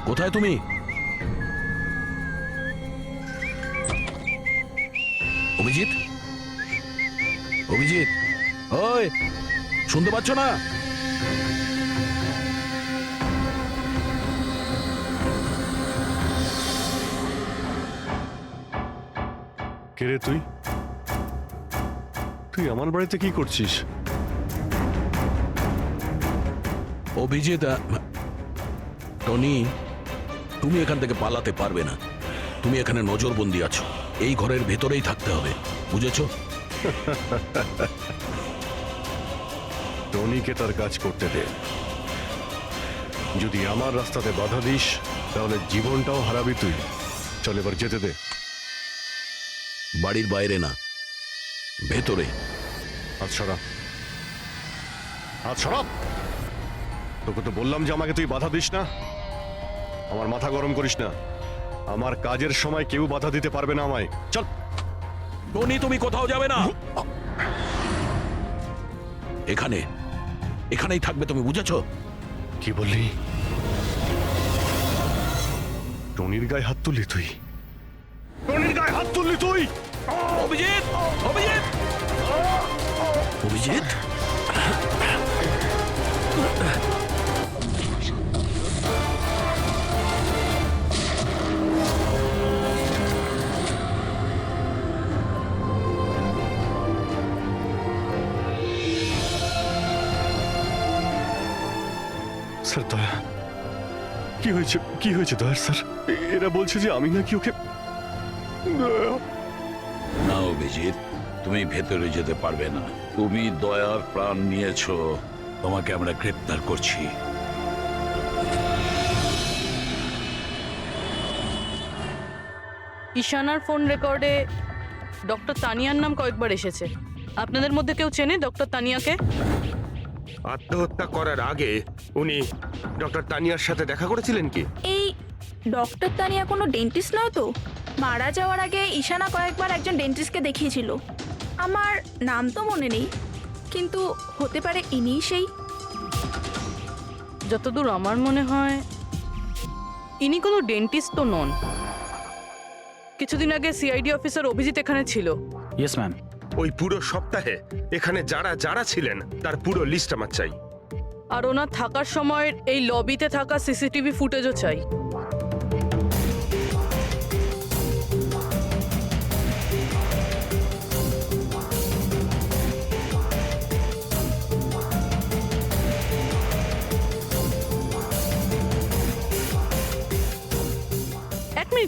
কোথায় তুমি? অভিজিৎ, অভিজিৎ, ওই শুনতে পাচ্ছ না? কে রে তুই? তুই আমার বাড়িতে কি করছিস? অভিজিৎ, টনি, তুমি এখান থেকে পালাতে পারবে না। তুমি এখানে নজরবন্দি আছো, এই ঘরের ভেতরেই থাকতে হবে, বুঝেছো? টনিকে তার কাজ করতে দে। যদি আমার রাস্তাতে বাধা দিস তাহলে জীবনটাও হারাবি তুই। চল এবার যেতে দে। বাড়ির বাইরে না, ভেতরে। হাত সরা, হাত সরা। তোকে তো বললাম যে আমাকে তুই বাধা দিস না। আমার মাথা গরম করিস না। আমার কাজের সময় কেউ বাধা দিতে পারবে না আমায়। চল। টনি, তুমি কোথাও যাবে না, এখানে, এখানেই থাকবে তুমি, বুঝেছো? কি বললি? টনির গায়ে হাত তুললি তুই? টনির গায়ে হাত তুললি তুই? অভিজিৎ, অভিজিৎ, অভিজিৎ, স্যার দয়া, কি হয়েছে? কি হয়েছে দয়ার স্যার? এরা বলছে যে আমি নাকি ওকে... দয়া। না অভিজিৎ, তুমি ভেতরে যেতে পারবে না। তুমি দয়ার প্রাণ নিয়েছো, তোমাকে আমরা গ্রেপ্তার করছি। ঈশানার ফোন রেকর্ডে ডক্টর তানিয়ার নাম কয়েকবার এসেছে। আপনাদের মধ্যে কেউ চেনে ডক্টর তানিয়াকে? আত্মহত্যা করার আগে উনি ডক্টর তানিয়ার সাথে দেখা করেছিলেন কি? এই ডক্টর তানিয়া কোনো ডেন্টিস্ট নয় তো? মারা যাওয়ার আগে ঈশানা কয়েকবার একজন ডেন্টিস্টকে দেখিয়েছিল। আমার নাম তো মনে নেই, কিন্তু হতে পারে ইনিই সেই। যতদূর আমার মনে হয় ইনি কোনো ডেন্টিস্ট তো নন। কিছুদিন আগে সিআইডি অফিসার অভিজিৎ এখানে ছিল। Yes ma'am. ওই পুরো সপ্তাহে এখানে যারা যারা ছিলেন তার পুরো লিস্ট আমার চাই। আর ওনার থাকার সময়ের এই লবিতে থাকা সিসিটিভি ফুটেজও চাই।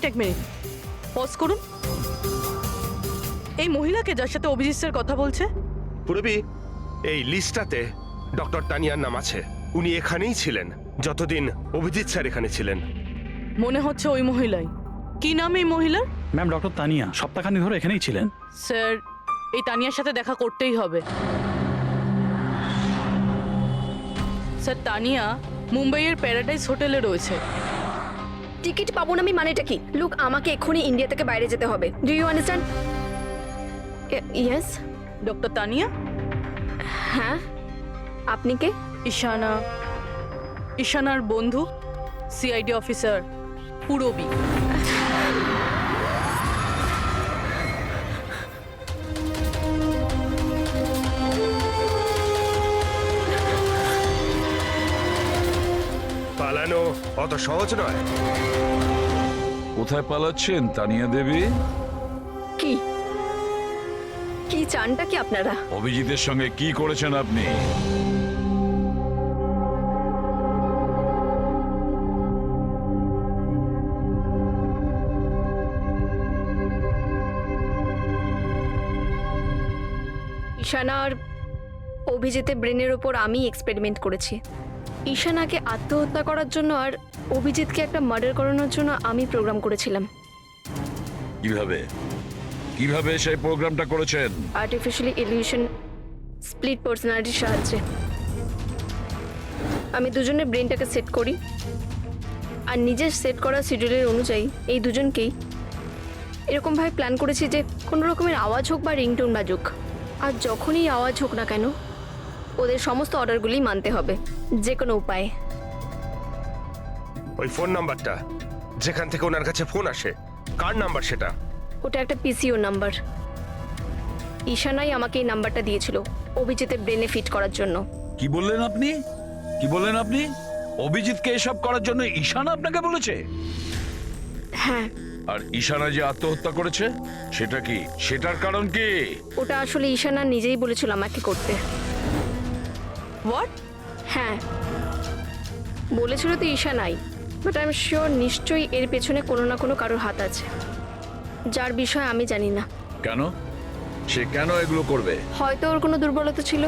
এক মিনিট পজ করুন। এই মহিলাকে যার সাথে অভিজিৎ স্যার কথা বলছে? পুরবি, এই লিস্টটাতে ডক্টর তানিয়ার নাম আছে। উনি এখানেই ছিলেন যতদিন অভিজিৎ স্যার এখানে ছিলেন। মনে হচ্ছে ওই মহিলাই। কি নাম এই মহিলার? ম্যাম ডক্টর তানিয়া সপ্তাহখানেক ধরে এখানেই ছিলেন। স্যার, এই তানিয়ার সাথে দেখা করতেই হবে। স্যার, তানিয়া মুম্বাইয়ের প্যারাডাইস হোটেলে রয়েছে। টিকিট পাবো না আমি মানেটা কি? লুক, আমাকে এক্ষুনি ইন্ডিয়া থেকে বাইরে যেতে হবে। Do you understand? Yes. Doctor Tania? হ্যাঁ, আপনি কে? ঈশানা, ঈশানার বন্ধু, সিআইডি অফিসার পুরবী। পালানো অত সহজ নয়। কোথায় পালাচ্ছেন তানিয়া দেবী? কি কি চানটা কি আপনারা? অভিজিতের সঙ্গে কি করেছেন আপনি? ঈশানা আর অভিজিতের ব্রেনের ওপর আমি এক্সপেরিমেন্ট করেছি। ঈশানাকে আত্মহত্যা করার জন্য আর অভিজিৎকে একটা মার্ডার করানোর জন্য আমি প্রোগ্রাম করেছিলাম। কিভাবে কিভাবে সেই প্রোগ্রামটা করেছেন? আর্টিফিশিয়ালি ইলিউশন স্প্লিট পার্সোনালিটির সাহায্যে আমি দুজনের ব্রেনটাকে সেট করি, আর নিজের সেট করা শিডিউলের অনুযায়ী এই দুজনকেই এরকমভাবে প্ল্যান করেছি যে কোনো রকমের আওয়াজ হোক বা রিংটোন বাজুক, আর যখনই আওয়াজ হোক না কেন ওদের সমস্ত অর্ডারগুলি মানতে হবে যে কোনো উপায়ে। ওই ফোন নাম্বারটা যেখান থেকে ওনার কাছে ফোন আসে, কার নাম্বার সেটা? ওটা একটা পিসিও নাম্বার। ঈশানাই আমাকে এই নাম্বারটা দিয়েছিল অভিজিতের ব্রেনে ফিট করার জন্য। কি বললেন আপনি? কি বললেন আপনি? অভিজিৎকে এসব করার জন্য ঈশানা আপনাকে বলেছে? হ্যাঁ, আর ঈশানা যে আত্মহত্যা করেছে সেটা কি? সেটার কারণ কি? ওটা আসলে ঈশানা নিজেই বলেছিল আমাকে করতে। হোয়াট? হ্যাঁ, বলেছিল তো ঈশানাই, বাট আই এম শিওর নিশ্চয়ই এর পেছনে কোনো না কোনো কারোর হাত আছে, যার বিষয়ে আমি জানি না। কেন? সে কেন এগুলো করবে? হয়তো ওর কোনো দুর্বলতা ছিল।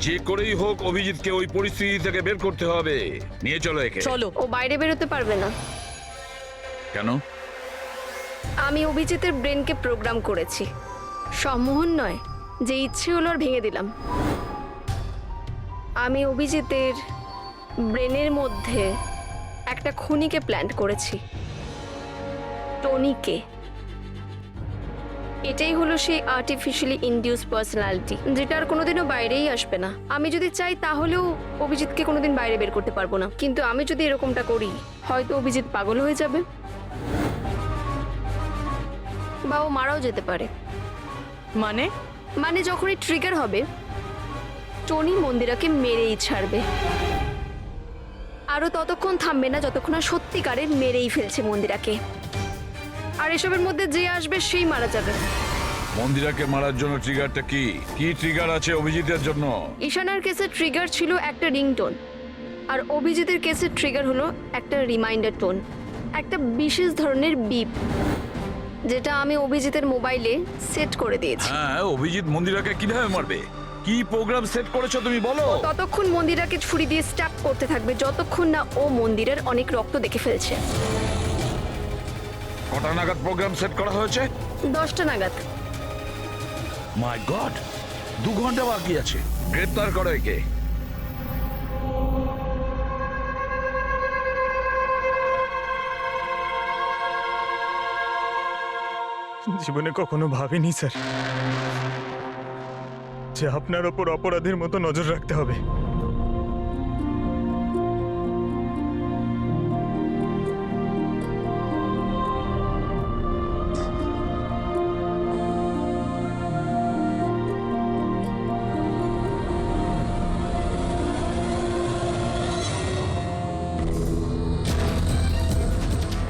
যে করেই হোক অভিজিৎকে ওই পরিস্থিতি থেকে বের করতে হবে। নিয়ে চলো একে। চলো। ও বাইরে বেরোতে পারবে না। কেন? আমি অভিজিতের ব্রেনকে প্রোগ্রাম করেছি। সম্মোহন নয়, যে ইচ্ছে হলো আর ভেঙে দিলাম। আমি অভিজিতের ব্রেনের মধ্যে একটা খুনিকে প্ল্যান করেছি, টনিকে। এটাই হলো সেই আর্টিফিশিয়ালি ইনডিউস পার্সোনালিটি, যেটা আর কোনোদিনও বাইরেই আসবে না। আমি যদি চাই তাহলেও অভিজিৎকে কোনোদিন বাইরে বের করতে পারবো না, কিন্তু আমি যদি এরকমটা করি হয়তো অভিজিৎ পাগল হয়ে যাবে বা ও মারাও যেতে পারে। মানে যখনই ট্রিগার হবে টনি মন্দিরাকে মেরেই ছাড়বে। আরও ততক্ষণ থামবে না যতক্ষণ না সত্যিকারের মেরেই ফেলছে মন্দিরাকে। আর এসবের মধ্যে যে আসবে সেই মারা যাবে। মন্দিরাকে মারার জন্য ট্রিগারটা কি? কি ট্রিগার আছে অভিজিতের জন্য? ঈশানার কেসের ট্রিগার ছিল একটা রিংটোন, আর অভিজিতের কেসের ট্রিগার হলো একটা রিমাইন্ডার টোন, একটা বিশেষ ধরনের বিপ, যেটা আমি অভিজিতের মোবাইলে সেট করে দিয়েছি। হ্যাঁ, অভিজিৎ মন্দিরাকে কিভাবে মারবে? কি প্রোগ্রাম সেট করেছো তুমি বলো? ততক্ষণ মন্দিরাকে ছুরি দিয়ে স্ট্যাপ করতে থাকবে যতক্ষণ না ও মন্দিরের অনেক রক্ত দেখে ফেলছে। কটা নাগাদ প্রোগ্রাম সেট করা হয়েছে? 10টা নাগাদ। মাই গড, 2 ঘন্টা বাকি আছে। গ্রেপ্তার করো একে। জীবনে কখনো ভাবিনি স্যার যে আপনার ওপর অপরাধের মতো নজর রাখতে হবে।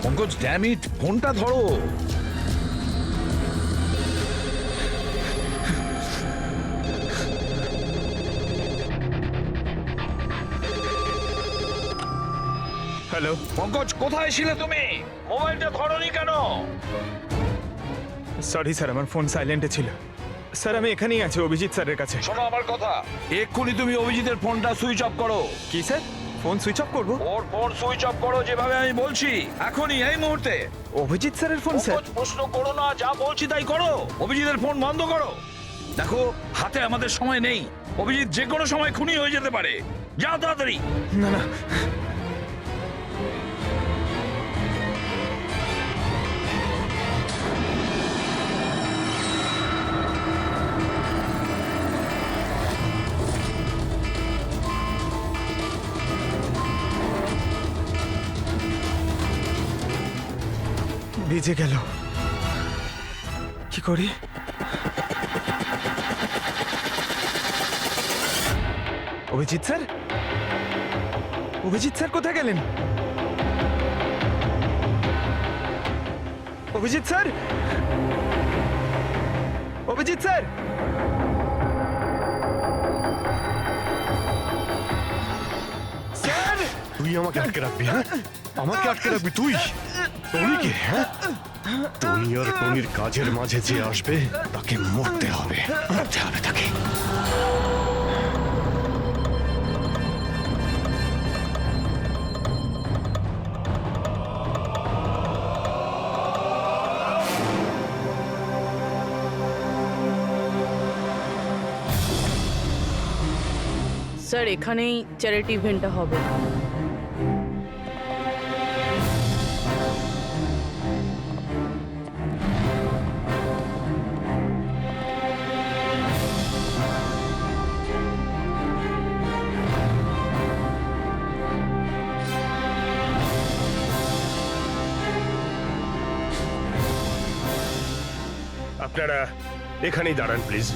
পঙ্কজ, ড্যাম ইট, ফোনটা ধরো। হ্যালো পঙ্কজ, কোথায় ছিলে তুমি? মোবাইলটা ধরোনি কেন? সরি স্যার, আমার ফোন সাইলেন্টে ছিল। স্যার আমি এখানেই আছি অভিজিৎ স্যারের কাছে। শোনো আমার কথা, এক্ষুনি তুমি অভিজিতের ফোনটা সুইচ অফ করো। কি স্যার, ফোন সুইচ অফ করবো? ওর ফোন সুইচ অফ করো যেভাবে আমি বলছি, এখনই, এই মুহূর্তে। অভিজিৎ স্যারের ফোন স্যার? পঙ্কজ, প্রশ্ন করো না, যা বলছি তাই করো। অভিজিতের ফোন বন্ধ করো। দেখো, হাতে আমাদের সময় নেই। অভিজিৎ যে কোনো সময় খুনি হয়ে যেতে পারে। যাও তাড়াতাড়ি। না না, ভিজে গেল, কি করি? অভিজিৎ স্যার, অভিজিৎ স্যার কোথায় গেলেন? Abhijit sir, Abhijit sir, sir! তুই আমাকে আটকে রাখবি? হ্যাঁ, আমাকে আটকে রাখবি তুই? টনিকে? হ্যাঁ, টনি আর টনির কাজের মাঝে যে আসবে তাকে মরতে হবে, মরতে হবে তাকে। স্যার, এখানেই চ্যারিটি ইভেন্টটা হবে। আপনারা এখানেই দাঁড়ান please.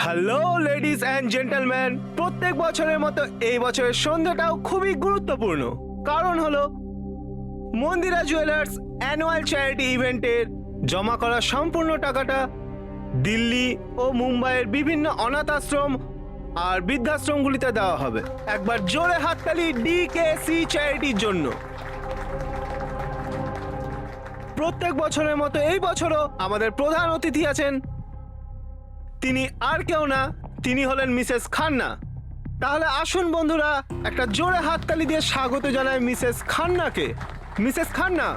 Hello ladies and gentleman, প্রত্যেক বছরের মতো এই বছরের সন্ধ্যাটাও খুবই গুরুত্বপূর্ণ। কারণ হলো মন্দিরা জুয়েলার্স অ্যানুয়াল চ্যারিটি ইভেন্টের জমা করা সম্পূর্ণ টাকাটা দিল্লি ও মুম্বাইয়ের বিভিন্ন অনাথ আশ্রম আর বৃদ্ধাশ্রমগুলিতে দেওয়া হবে। একবার জোরে হাততালি ডিকেসি চ্যারিটির জন্য। প্রত্যেক বছরের মতো এই বছরও আমাদের প্রধান অতিথি আছেন। তিনি আর কেউ না, তিনি হলেন মিসেস খান্না। তাহলে আসুন বন্ধুরা, একটা জোরে হাততালি দিয়ে স্বাগত জানায় মিসেস খান্নাকে। Mrs Khanna,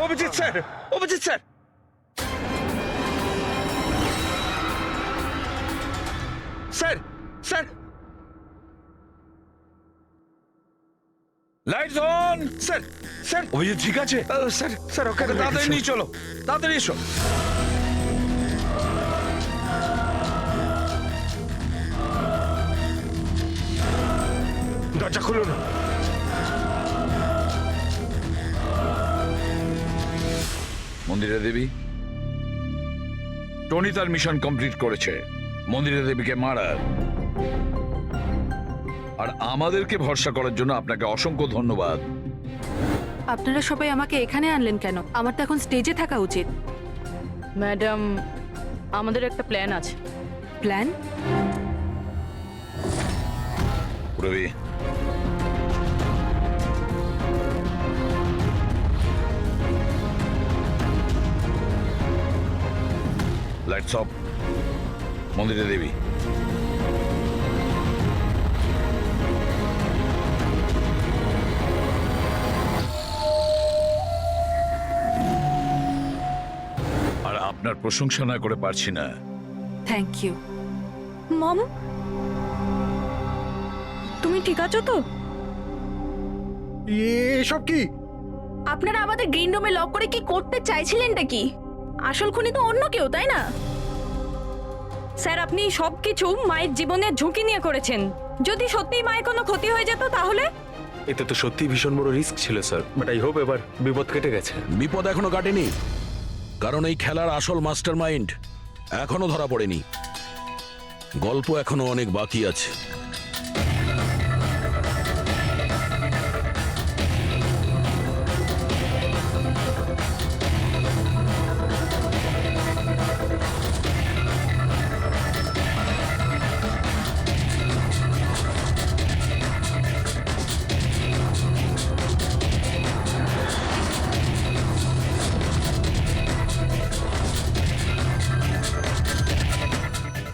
Abhijit sir, Abhijit sir, sir, sir, lights on. Sir, sir, Abhijit ঠিক আছে? স্যার, স্যার ওকে তাড়াতাড়ি নিয়ে চলো, তাড়াতাড়ি এসো। দরজা খুলুন। মন্দিরা দেবী, টনি তার মিশন কমপ্লিট করেছে মন্দিরা দেবীকে মারার। আর আমাদেরকে ভরসা করার জন্য আপনাকে অসংখ্য ধন্যবাদ। আপনারা সবাই আমাকে এখানে আনলেন কেন? আমার তো এখন স্টেজে থাকা উচিত। ম্যাডাম, আমাদের একটা প্ল্যান আছে। Plan? Ravi, lights off. Mandira Devi, আর আপনার প্রশংসা না করে পারছি না। Thank you. মম, তুমি ঠিক আছো তো? এসব কি? আপনারা আমাদের গ্রিন রুমে লক করে কি করতে চাইছিলেনটা কি? আসল খুনি তো অন্য কেউ, তাই না? স্যার, আপনি সবকিছু মায়ের জীবনের ঝুঁকি নিয়ে করেছেন। যদি সত্যিই মায়ের কোনো ক্ষতি হয়ে যেত তাহলে? এতে তো সত্যি ভীষণ বড় রিস্ক ছিল স্যার, বাট আই হোপ এবার বিপদ কেটে গেছে। বিপদ এখনো কাটেনি, কারণ এই খেলার আসল মাস্টার মাইন্ড এখনো ধরা পড়েনি। গল্প এখনো অনেক বাকি আছে।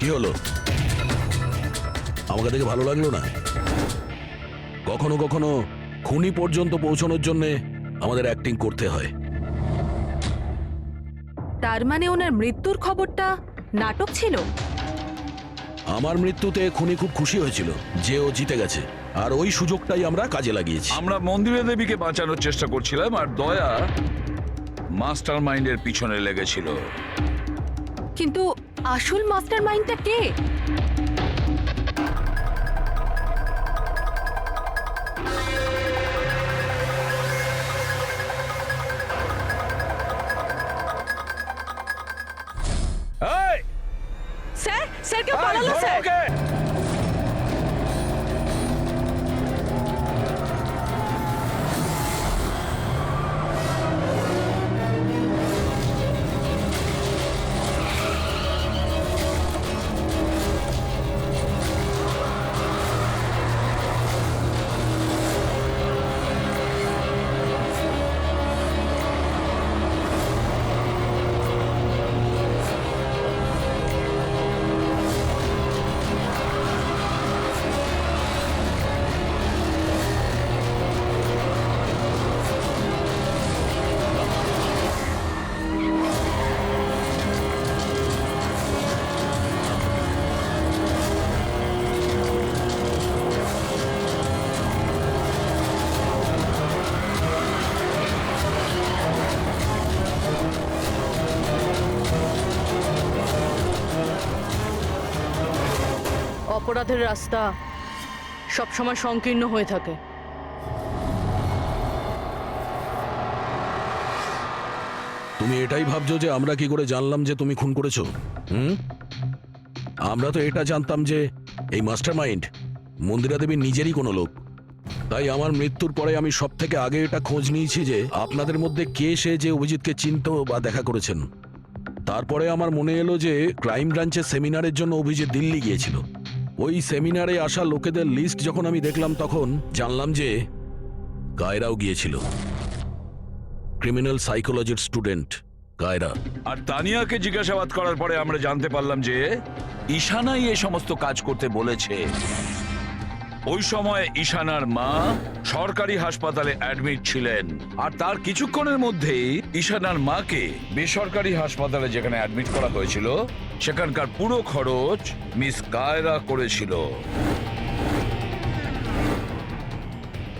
কি হলো? আমাকে দেখে ভালো লাগলো না? কখনো কখনো খুনি পর্যন্ত পৌঁছানোর জন্য আমাদের অ্যাক্টিং করতে হয়। তার মানে ওনার মৃত্যুর খবরটা নাটক ছিল? আমার মৃত্যুতে খুনি খুব খুশি হয়েছিল যে ও জিতে গেছে, আর ওই সুযোগটাই আমরা কাজে লাগিয়েছি। আমরা মন্দিরা দেবীকে বাঁচানোর চেষ্টা করছিলাম, আর দয়া মাস্টার মাইন্ডের পিছনে লেগেছিল। কিন্তু আসল মাস্টার মাইন্ডটা কে? এই, স্যার, স্যার কেউ এই, পালালো ধরো স্যার। ওকে। অপরাধের রাস্তা সবসময় সংকীর্ণ হয়ে থাকে। তুমি এটাই ভাবছো যে আমরা কি করে জানলাম যে তুমি খুন করেছো? আমরা তো এটা জানতাম যে এই মাস্টার মাইন্ড মন্দিরা দেবীর নিজেরই কোনো লোক। তাই আমার মৃত্যুর পরে আমি সব থেকে আগে এটা খোঁজ নিয়েছি যে আপনাদের মধ্যে কে সে যে অভিজিৎকে চিনতো বা দেখা করেছেন। তারপরে আমার মনে এলো যে ক্রাইম ব্রাঞ্চের সেমিনারের জন্য অভিজিৎ দিল্লি গিয়েছিল। ওই সেমিনারে আসা লোকেদের লিস্ট যখন আমি দেখলাম তখন জানলাম যে কায়রাও গিয়েছিল। ক্রিমিনাল সাইকোলজির স্টুডেন্ট কায়রা। আর তানিয়াকে জিজ্ঞাসাবাদ করার পরে আমরা জানতে পারলাম যে ঈশানাই এই সমস্ত কাজ করতে বলেছে। ওই সময় ঈশানার মা সরকারি হাসপাতালে অ্যাডমিট ছিলেন, আর তার কিছুক্ষণের মধ্যেই ঈশানার মাকে বেসরকারি হাসপাতালে যেখানে অ্যাডমিট করা হয়েছিল সেখানকার পুরো খরচ মিস কায়রা করেছিল।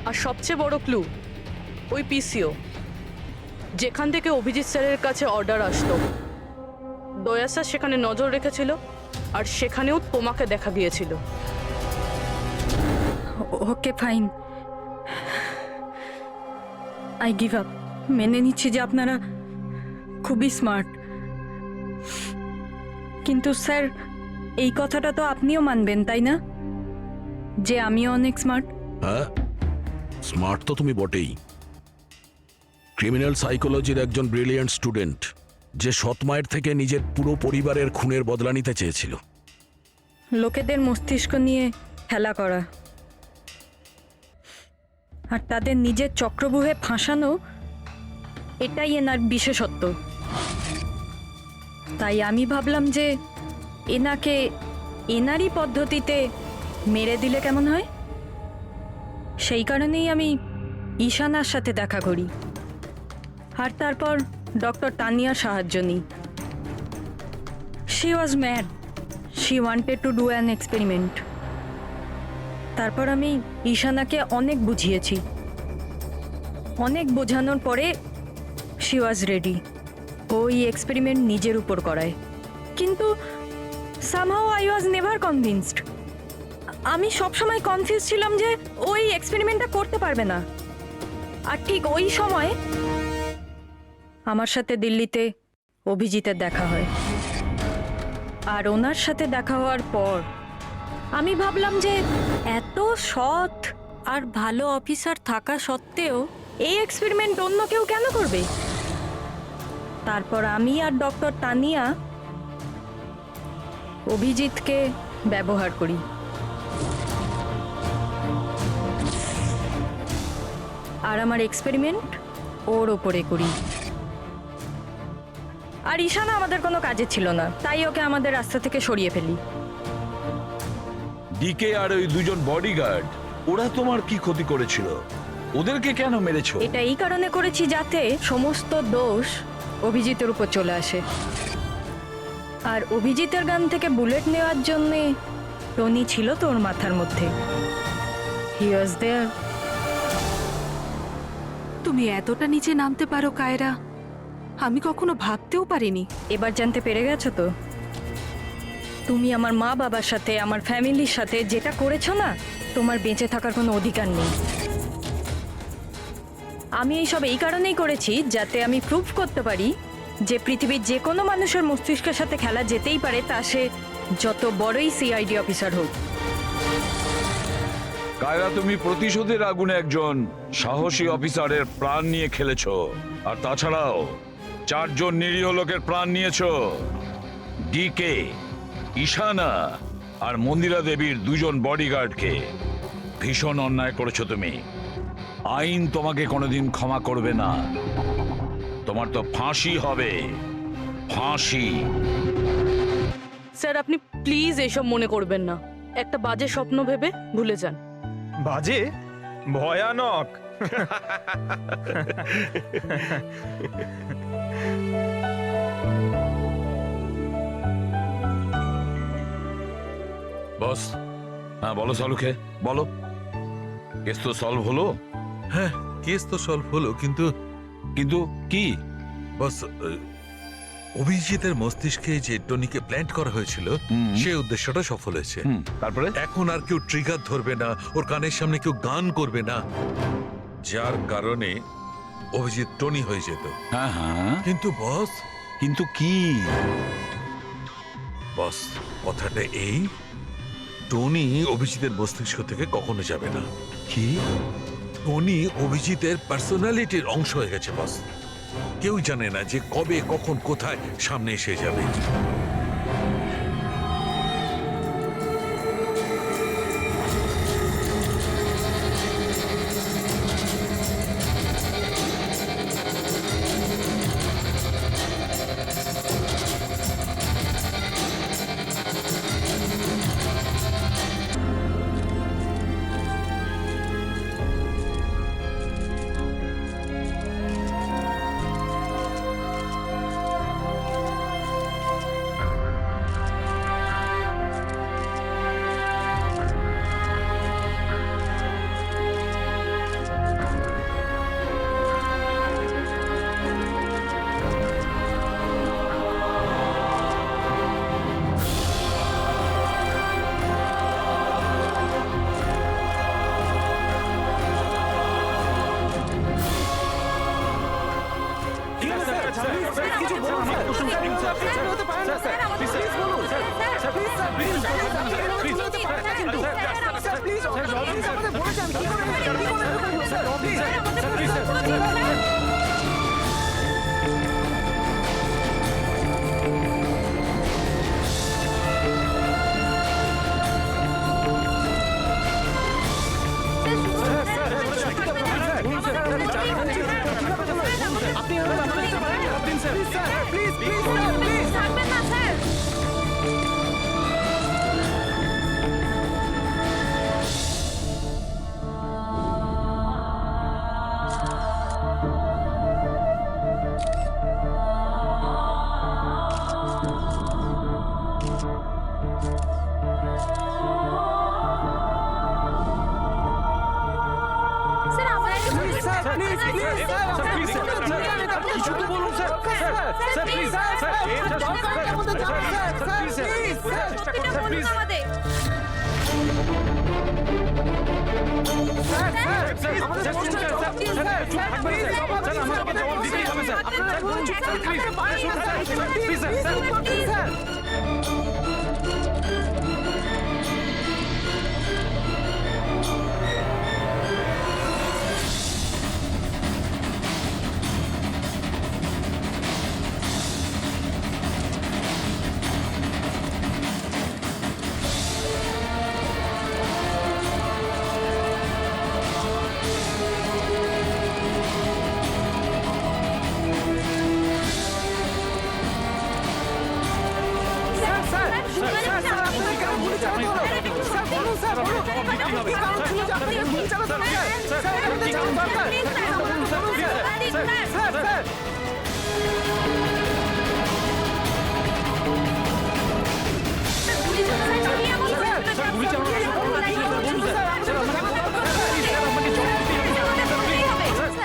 আর সবচেয়ে বড় ক্লু, ওই পিসিও যেখান থেকে অভিজিৎ স্যারের কাছে অর্ডার আসতো, দয়া স্যার সেখানে নজর রেখেছিল, আর সেখানেও তোমাকে দেখা গিয়েছিল। Okay fine, I give up. মেনে নিচ্ছি যে আপনারা খুবই স্মার্ট, কিন্তু স্যার এই কথাটা তো আপনিও মানবেন তাই না, যে আমিও অনেক স্মার্ট? হ্যাঁ, স্মার্ট তো তুমি বটেই। ক্রিমিনাল সাইকোলজির একজন ব্রিলিয়ান্ট স্টুডেন্ট যে সৎ মায়ের থেকে নিজের পুরো পরিবারের খুনের বদলা নিতে চেয়েছিল। লোকেদের মস্তিষ্ক নিয়ে খেলা করা আর তাদের নিজের চক্রব্যূহে ফাঁসানো, এটাই এনার বিশেষত্ব। তাই আমি ভাবলাম যে এনাকে এনারই পদ্ধতিতে মেরে দিলে কেমন হয়। সেই কারণেই আমি ঈশানার সাথে দেখা করি, আর তারপর ডক্টর তানিয়ার সাহায্য নিই। She was mad, she wanted to do an experiment. তারপর আমি ঈশানাকে অনেক বুঝিয়েছি, অনেক বোঝানোর পরে শি ওয়াজ রেডি। ওই এক্সপেরিমেন্ট নিজের উপর করায়, কিন্তু somehow I was never convinced. আমি সবসময় কনফিউজ ছিলাম যে ওই এক্সপেরিমেন্টটা করতে পারবে না। আর ঠিক ওই সময় আমার সাথে দিল্লিতে অভিজিতের দেখা হয়, আর ওনার সাথে দেখা হওয়ার পর আমি ভাবলাম যে এত সৎ আর ভালো অফিসার থাকা সত্ত্বেও এই এক্সপেরিমেন্ট অন্য কেউ কেন করবে। তারপর আমি আর ডক্টর তানিয়া অভিজিৎকে ব্যবহার করি। আর আমার এক্সপেরিমেন্ট ওর ওপরে করি। আর ঈশানা আমাদের কোনো কাজে ছিল না, তাই ওকে আমাদের রাস্তা থেকে সরিয়ে ফেলি। ডিকে আর ওই দুজন বডিগার্ড, ওরা তোমার কি ক্ষতি করেছিল? ওদেরকে কেন মেরেছো? এটা এই কারণে করেছি যাতে সমস্ত দোষ অভিজিতের উপর চলে আসে। আর অভিজিতের গান থেকে বুলেট নেওয়ার জন্যে টনি ছিল তোর মাথার মধ্যে। হি ওয়াজ দেয়ার। তুমি এতটা নিচে নামতে পারো কায়রা, আমি কখনো ভাবতেও পারিনি। এবার জানতে পেরে গেছো তো? তুমি আমার মা বাবার সাথে, আমার ফ্যামিলির সাথে যেটা করেছো না, তোমার বেঁচে থাকার কোনো অধিকার নেই। আমি এইসব এই কারণেই করেছি যাতে আমি প্রুভ করতে পারি যে পৃথিবীর যে কোনো মানুষের মস্তিষ্কের সাথে খেলা যেতেই পারে, তা সে যত বড়ই সিআইডি অফিসার হোক। কায়রা, তুমি প্রতিশোধের আগুনে একজন সাহসী অফিসারের প্রাণ নিয়ে খেলেছো, আর তাছাড়াও 4 জন নিরীহ লোকের প্রাণ নিয়েছো। ডিকে, ঈশানা আর মন্দিরা দেবীর 2 জন বডিগার্ডকে ভীষণ অন্যায় করেছো তুমি। আইন তোমাকে কোনোদিন ক্ষমা করবে না। তোমার তো ফাঁসি হবে, ফাঁসি। স্যার, আপনি প্লিজ এসব মনে করবেন না। একটা বাজে স্বপ্ন ভেবে ভুলে যান। বাজে? ভয়ানক। বস, হ্যাঁ বলো সালুকে, বলো। কেস তো সলভ হলো? হ্যাঁ, কেস তো সলভ হলো, কিন্তু কিন্তু কি? বস, অভিজিতের মস্তিষ্কে যে টনিকে প্ল্যান্ট করা হয়েছিল, সেই উদ্দেশ্যটা সফল হয়েছে। তারপরে এখন আর কেউ ট্রিগার ধরবে না, ওর কানের সামনে কেউ গান করবে না, যার কারণে অভিজিৎ টনি হয়ে যেত। হ্যাঁ হ্যাঁ, কিন্তু বস, কিন্তু কি? বস, কথাটা এই, টনি অভিজিতের মস্তিষ্ক থেকে কখনো যাবে না। কি? টনি অভিজিতের পার্সোনালিটির অংশ হয়ে গেছে বস। কেউ জানে না যে কবে, কখন, কোথায় সামনে এসে যাবে। স্যার,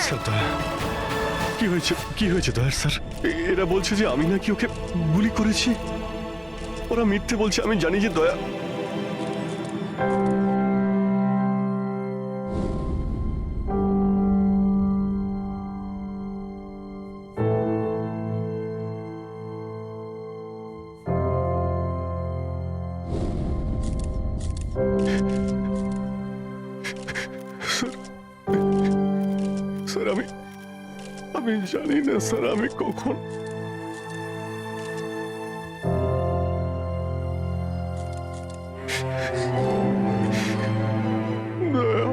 স্যার, দয়া, কি হয়েছে দয়ার স্যার? এরা বলছে যে আমি নাকি ওকে গুলি করেছি। ওরা মিথ্যে বলছে, আমি জানি যে দয়া। স্যার, আমি জানি না স্যার, আমি কখন দয়া।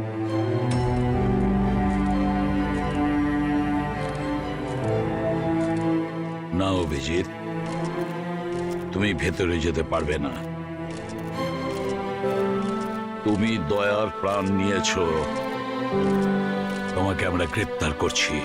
না অভিজিৎ, তুমি ভেতরে যেতে পারবে না। তুমি দয়ার প্রাণ নিয়েছো, তোমাকে আমরা গ্রেপ্তার করছি।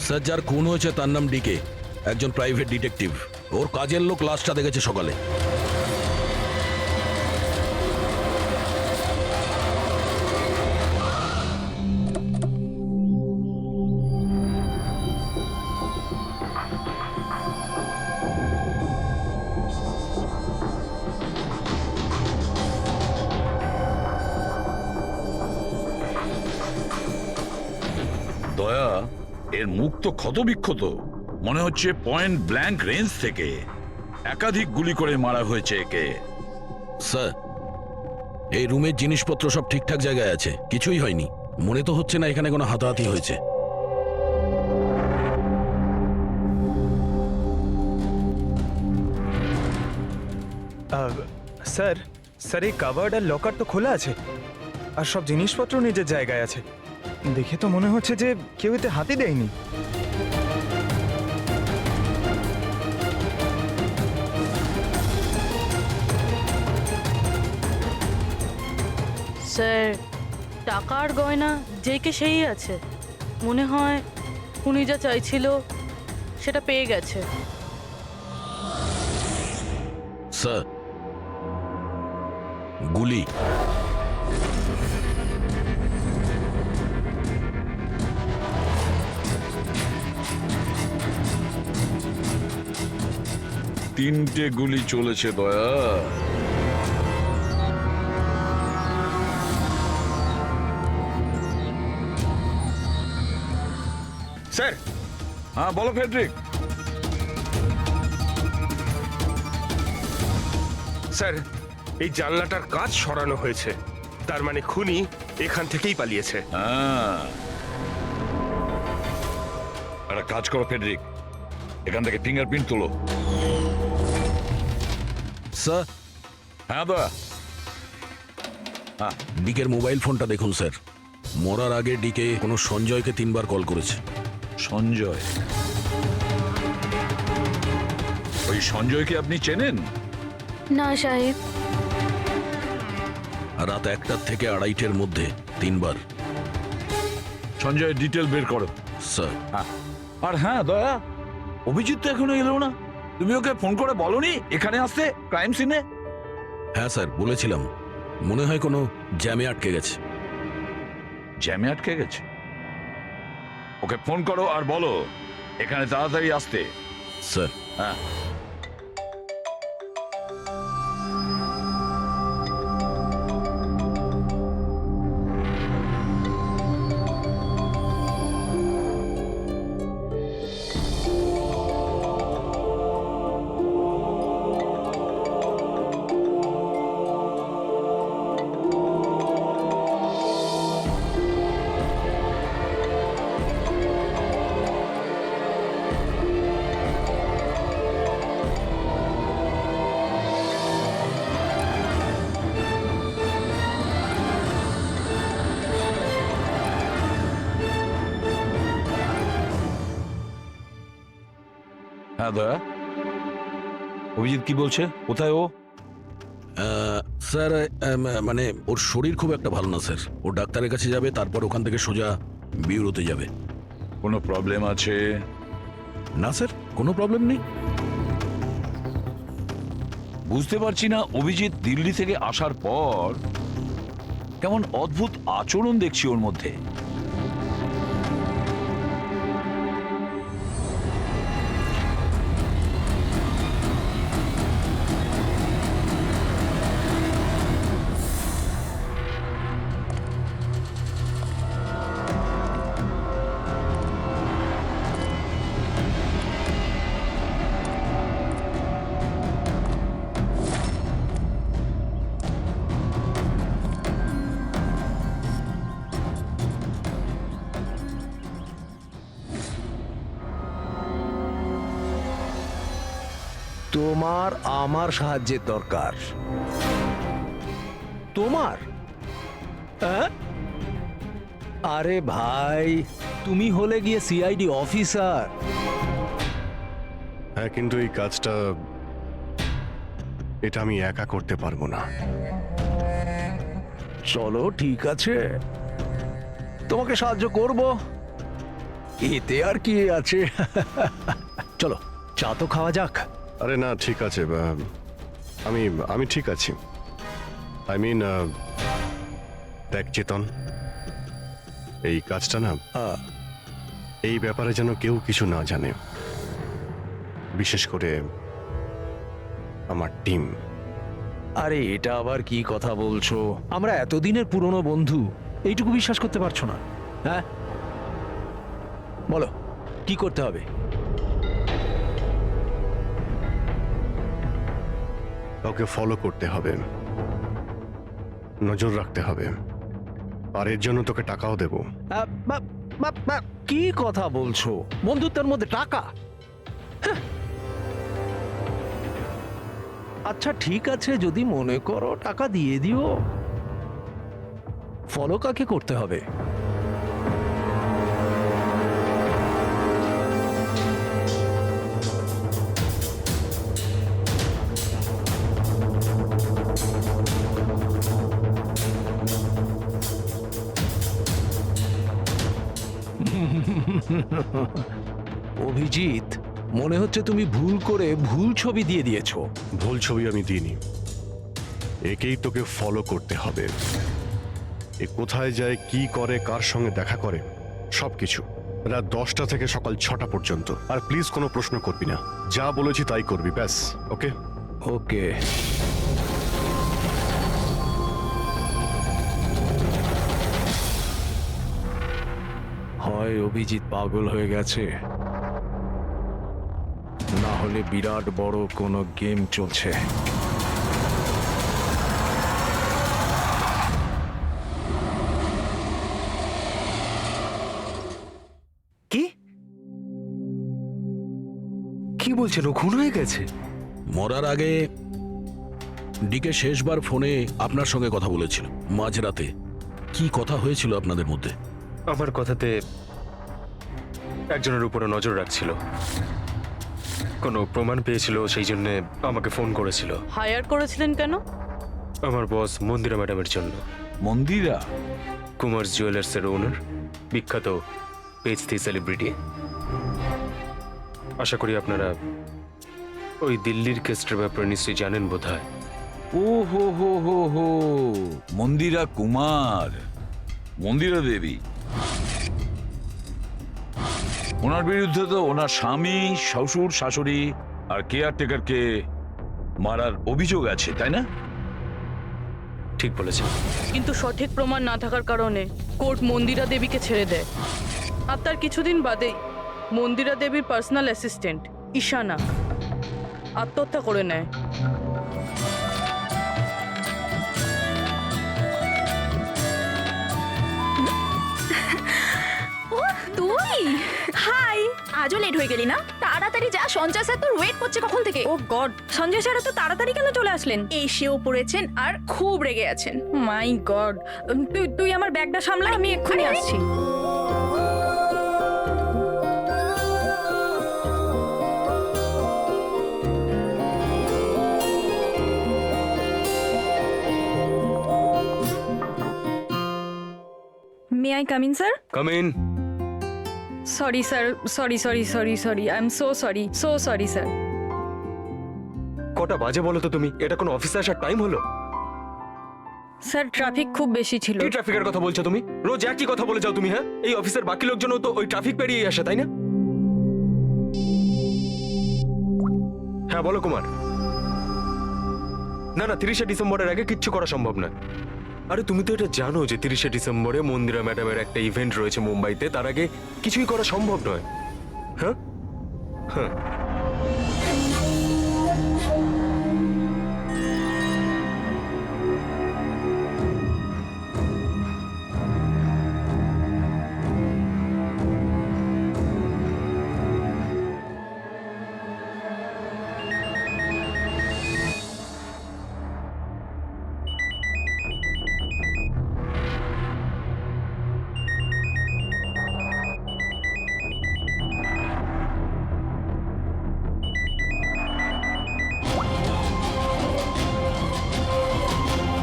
স্যার, যার খুন হয়েছে তার নাম ডিকে, একজন প্রাইভেট ডিটেকটিভ। ওর কাজের লোক লাশটা দেখেছে সকালে। দয়া, এর মুখ তো ক্ষতবিক্ষত, মনে হচ্ছে পয়েন্ট ব্ল্যাঙ্ক রেঞ্জ থেকে একাধিক গুলি করে মারা হয়েছে একে। স্যার, এই রুমের জিনিসপত্র সব ঠিকঠাক জায়গায় আছে, কিছুই হয়নি। মনে তো হচ্ছে না এখানে কোনো হাতাহাতি হয়েছে। স্যার, স্যার, এই কাভার্ড আর লকার তো খোলা আছে, আর সব জিনিসপত্র নিজের জায়গায় আছে। দেখে তো মনে হচ্ছে যে কেউ এতে হাতই দেয়নি। স্যার, টাকা আর গয়না যেকে সেই আছে। মনে হয় উনি যা চাইছিল সেটা পেয়ে গেছে। স্যার, গুলি। তিনটে গুলি চলেছে দয়া। স্যার, হ্যাঁ বলো ফেডরিক। স্যার, এই জানলাটার কাজ সরানো হয়েছে, তার মানে খুনি এখান থেকেই পালিয়েছে। হ্যাঁ, একটা কাজ করো ফেডরিক, এখান থেকে ফিঙ্গারপ্রিন্ট তোলো। স্যার, হ্যাঁ দয়া। হ্যাঁ, ডিকের মোবাইল ফোনটা দেখুন স্যার। মরার আগে ডিকে কোনো সঞ্জয়কে 3 বার কল করেছে। সঞ্জয়? ওই সঞ্জয়কে আপনি চেনেন? না সাহেব। আর রাত 1টা থেকে 2:30-এর মধ্যে 3 বার। সঞ্জয় ডিটেল বের করো। স্যার, আর হ্যাঁ দয়া, অভিজিৎ তো এখনো এলো না। তুমি ওকে ফোন করে বলনি এখানে আসতে ক্রাইম সিনে? হ্যাঁ স্যার, বলেছিলাম। মনে হয় কোনো জ্যামে আটকে গেছে। জ্যামে আটকে গেছে? ওকে ফোন করো আর বলো এখানে তাড়াতাড়ি আসতে। স্যার। হ্যাঁ। হ্যাঁ দয়া, অভিজিৎ কি বলছে? কোথায় ও? স্যার, মানে ওর শরীর খুব একটা ভালো না স্যার। ও ডাক্তারের কাছে যাবে, তারপর ওখান থেকে সোজা বিউরোতে যাবে। কোনো প্রবলেম আছে? না স্যার, কোনো প্রবলেম নেই। বুঝতে পারছি না, অভিজিৎ দিল্লি থেকে আসার পর কেমন অদ্ভুত আচরণ দেখছি ওর মধ্যে। তোমার আমার সাহায্যের দরকার। তোমার? হ্যাঁ? আরে ভাই, তুমি হলে গিয়ে সিআইডি অফিসার। হ্যাঁ, কিন্তু এই কাজটা এটা আমি একা করতে পারবো না। চলো ঠিক আছে, তোমাকে সাহায্য করব, এতে আর কি আছে। চলো চা তো খাওয়া যাক। আরে না, ঠিক আছে, আমি ঠিক আছি। আই মিন, দেখ চেতন, এই কাজটা না, এই ব্যাপারে যেন কেউ কিছু না জানে, বিশেষ করে আমার টিম। আরে এটা আবার কি কথা বলছো? আমরা এতদিনের পুরনো বন্ধু, এইটুকু বিশ্বাস করতে পারছো না? হ্যাঁ বলো, কি করতে হবে? কাউকে ফলো করতে হবে, নজর রাখতে হবে, আর এর জন্য তোকে টাকাও দেবো। কি কথা বলছো? বন্ধুত্বের মধ্যে টাকা? হ্যাঁ। আচ্ছা ঠিক আছে, যদি মনে করো টাকা দিয়ে দিও। ফলো কাকে করতে হবে? অভিজিৎ, মনে হচ্ছে তুমি ভুল করে ভুল ছবি দিয়ে দিয়েছো। ভুল ছবি আমি দিইনি, একেই তোকে ফলো করতে হবে। এ কোথায় যায়, কি করে, কার সঙ্গে দেখা করে, সবকিছু। রাত 10টা থেকে সকাল 6টা পর্যন্ত। আর প্লিজ কোনো প্রশ্ন করবি না, যা বলেছি তাই করবি, ব্যাস। ওকে? ওকে। হয় অভিজিৎ পাগল হয়ে গেছে, না হলে বিরাট বড় কোনো গেম চলছে। কি কি বলছেন? ও খুন হয়ে গেছে? মরার আগে ডিকে শেষবার ফোনে আপনার সঙ্গে কথা বলেছিল মাঝরাতে। কি কথা হয়েছিল আপনাদের মধ্যে? আমার কথাতে একজনের উপরে নজর রাখছিল। কোনো প্রমাণ পেয়েছিল, সেই জন্য আমাকে ফোন করেছিল হায়ার করেছিলেন কেন? আমার বস মন্দিরা ম্যাডামের জন্য। মন্দিরা? কুমার জুয়েলার্সের ওনার, বিখ্যাত পেজ 3 সেলিব্রিটি। আশা করি আপনারা ওই দিল্লির কেসটার ব্যাপারে নিশ্চয়ই জানেন বোধহয়। ও হো হো হো হো, মন্দিরা কুমার, মন্দিরা দেবী। ওনার বিরুদ্ধে তো ওনার স্বামী, শ্বশুর, শাশুড়ি আর কেয়ারটেকারকে মারার অভিযোগ আছে, তাই না? ঠিক বলেছেন। কিন্তু সঠিক প্রমাণ না থাকার কারণে কোর্ট মন্দিরা দেবীকে ছেড়ে দেয়। আর তার কিছুদিন বাদেই মন্দিরা দেবীর পার্সোনাল অ্যাসিস্ট্যান্ট ঈশানা আত্মহত্যা করে নেয়। ও তুই? হাই, আজও লেট হয়ে গেলি না? তাড়াতাড়ি যা, সঞ্জয় স্যার তোর ওয়েট করছে কখন থেকে। ও গড, সঞ্জয় স্যার তো তাড়াতাড়ি কেন চলে আসলেন? এসেও পড়েছেন আর খুব রেগে আছেন। মাই গড, তুই আমার ব্যাগটা সামলা, আমি এক্ষুনি আসছি। May I come in sir? Come in. Sorry sir, sorry I am so sorry sir. কটা বাজে বলো তো তুমি? এটা কোনো অফিসে আসার টাইম হলো? স্যার ট্রাফিক খুব বেশি ছিল। কি ট্রাফিকের কথা বলছো তুমি? রোজ একই কথা বলে যাও তুমি। হ্যাঁ, এই অফিসের বাকি লোকজনও তো ওই ট্রাফিক পেরিয়ে আসে, তাই না? হ্যাঁ বলো কুমার। না না, 30শে ডিসেম্বরের আগে কিচ্ছু করা সম্ভব না। আরে তুমি তো এটা জানো যে 30শে ডিসেম্বরে মন্দিরা ম্যাডামের একটা ইভেন্ট রয়েছে মুম্বাইতে, তার আগে কিছুই করা সম্ভব নয়। হ্যাঁ হ্যাঁ,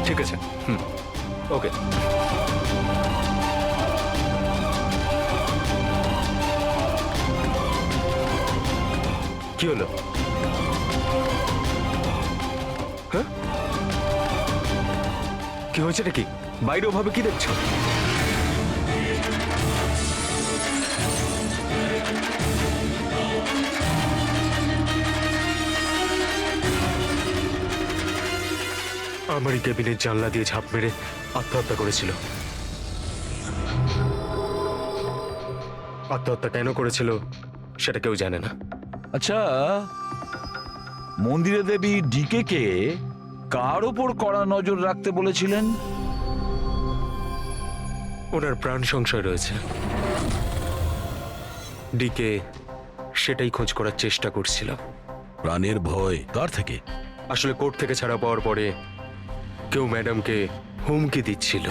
ঠিক আছে। ওকে। কি হলো? হ্যাঁ, কি হয়েছে? এটা কি? বাইরে ওভাবে কি দেখছো? আমার এই কেবিনের জানলা দিয়ে ঝাঁপ মেরে আত্মহত্যা করেছিল। আত্মহত্যা কেন করেছিল সেটা কেউ জানে না। আচ্ছা, মন্দিরা দেবী ডিকে কে কার ওপর কড়া নজর রাখতে বলেছিলেন? ওনার প্রাণ সংশয় রয়েছে। ডিকে সেটাই খোঁজ করার চেষ্টা করছিল। প্রাণের ভয় কার থেকে? আসলে কোর্ট থেকে ছাড়া পাওয়ার পরে কেউ ম্যাডামকে হুমকি দিচ্ছিল।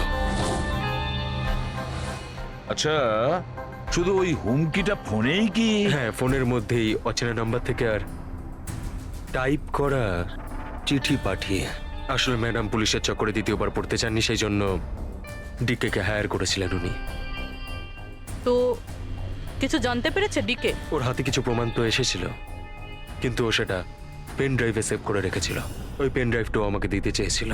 আচ্ছা, শুধু ওই হুমকিটা ফোনেই কি? হ্যাঁ, ফোনের মধ্যেই অচেনা নাম্বার থেকে আর টাইপ করা চিঠি পাঠিয়ে। আসলে ম্যাডাম পুলিশের চক্করে দ্বিতীয়বার পড়তে চাননি, সেই জন্য ডিকে হায়ার করেছিলেন উনি। তো কিছু জানতে পেরেছে ডিকে? ওর হাতে কিছু প্রমাণ তো এসেছিল, কিন্তু ও সেটা পেন ড্রাইভে সেভ করে রেখেছিল। ওই পেন ড্রাইভটাও আমাকে দিতে চেয়েছিল,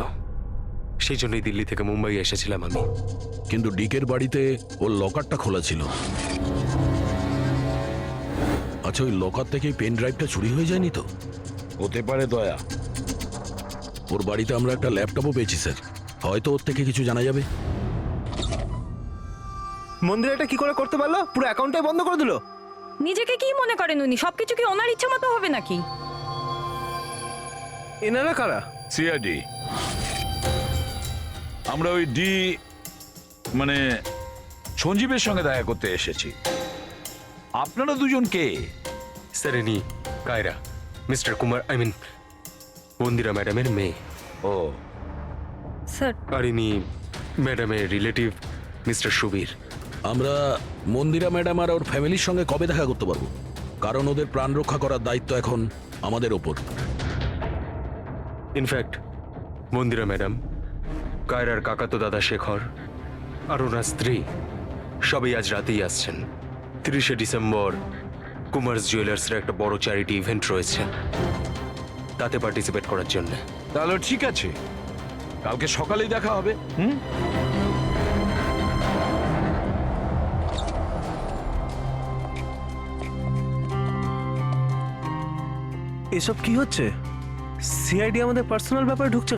সেই জন্যই দিল্লি থেকে মুম্বাই এসেছিলাম আমি। কিন্তু ডিকের বাড়িতে ওর লকারটা খোলা ছিল। আচ্ছা, ওই লকার থেকে পেন ড্রাইভটা চুরি হয়ে যায়নি তো? হতে পারে দয়া। ওর বাড়িতে আমরা একটা ল্যাপটপও পেয়েছি স্যার, হয়তো ওর থেকে কিছু জানা যাবে। মন্দিরাটা কি করে করতে পারলো? পুরো অ্যাকাউন্টটাই বন্ধ করে দিল। নিজেকে কি মনে করেন উনি? সবকিছু কি ওনার ইচ্ছা মতো হবে নাকি? এনারা কারা? সিআইডি। আমরা ওই মানে সঞ্জীবের সঙ্গে দেখা করতে এসেছি। আপনারা দুজন কে? স্যার, ইনি Kaira, Mr Kumar, I mean Mandira ম্যাডামের মেয়ে। ও স্যার, আর ইনি ম্যাডামের রিলেটিভ মিস্টার সুবীর। আমরা মন্দিরা ম্যাডাম আর ওর ফ্যামিলির সঙ্গে কবে দেখা করতে পারবো? কারণ ওদের প্রাণ রক্ষা করার দায়িত্ব এখন আমাদের ওপর। ইনফ্যাক্ট মন্দিরা ম্যাডাম, কায়রার কাকাতো দাদা শেখর আর ওনার স্ত্রী সবাই আজ রাতেই আসছেন। 30শে ডিসেম্বর কুমার্স জুয়েলার্সের একটা বড় চ্যারিটি ইভেন্ট রয়েছে, তাতে পার্টিসিপেট করার জন্য। তাহলে ঠিক আছে, কালকে সকালেই দেখা হবে। এসব কি হচ্ছে? সিআইডি আমাদের পার্সোনাল ব্যাপারে ঢুকছে।